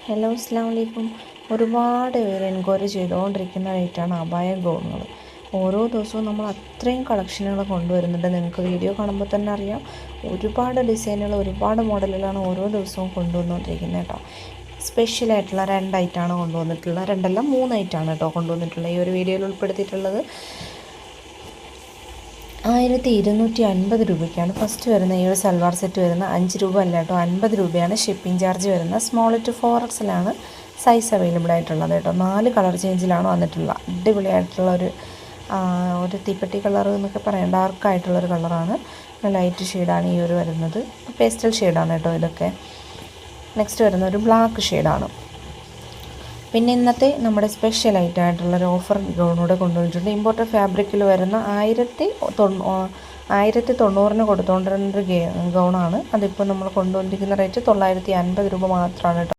Hello അസ്സാം വലൈക്കും. ഒരുപാട് പേര് എൻക്വയറി ചെയ്തുകൊണ്ടിരിക്കുന്ന ഐറ്റമാണ് അബായ ഗൗണുകൾ. ഓരോ ദിവസവും നമ്മൾ അത്രയും കളക്ഷനുകൾ കൊണ്ടുവരുന്നുണ്ട്. നിങ്ങൾക്ക് വീഡിയോ കാണുമ്പോൾ തന്നെ അറിയാം, ഒരുപാട് ഡിസൈനുകൾ, ഒരുപാട് മോഡലുകളാണ് ഓരോ ദിവസവും കൊണ്ടുവന്നുകൊണ്ടിരിക്കുന്നത് കേട്ടോ. സ്പെഷ്യലായിട്ടുള്ള 2 ഐറ്റമാണ് കൊണ്ടുവന്നിട്ടുള്ളത്. 2 അല്ല 3 ഐറ്റമാണ് കേട്ടോ കൊണ്ടുവന്നിട്ടുള്ളത്. ഈ ഒരു വീഡിയോയിൽ ഉൾപ്പെടുത്തിയിട്ടുള്ളത് 1250 രൂപയ്ക്കാണ് ഫസ്റ്റ് വരുന്ന ഈ ഒരു സൽവാർ സെറ്റ് വരുന്ന. 5 രൂപ അല്ല കേട്ടോ, 50 രൂപയാണ് ഷിപ്പിംഗ് ചാർജ് വരുന്നത്. Small to 4XL size available ആയിട്ടുള്ളത് കേട്ടോ. 4 കളർ ചേഞ്ചിലാണ് വന്നിട്ടുള്ളത്. അടിപൊളിയായിട്ടുള്ള ഒരു തീപ്പെട്ടി കളർ എന്നൊക്കെ പറയാം, ഡാർക്കായിട്ടുള്ളൊരു കളറാണ്. ലൈറ്റ് ഷെയ്ഡാണ് ഈ ഒരു വരുന്നത്. പേസ്റ്റൽ ഷെയ്ഡാണ് കേട്ടോ ഇതൊക്കെ. നെക്സ്റ്റ് വരുന്ന ഒരു ബ്ലാക്ക് ഷെയ്ഡാണ്. പിന്നെ ഇന്നത്തെ നമ്മുടെ സ്പെഷ്യൽ ആയിട്ടുള്ളൊരു ഓഫർ ഗൗണൂടെ കൊണ്ടുവന്നിട്ടുണ്ട്. ഇമ്പോർട്ടഡ് ഫാബ്രിക്കിൽ വരുന്ന 1090 കൊടുത്തുകൊണ്ടിരുന്നൊരു ഗൗണാണ്. അതിപ്പോൾ നമ്മൾ കൊണ്ടുവന്നിരിക്കുന്ന റേറ്റ് 950 രൂപ മാത്രമാണ് കേട്ടോ.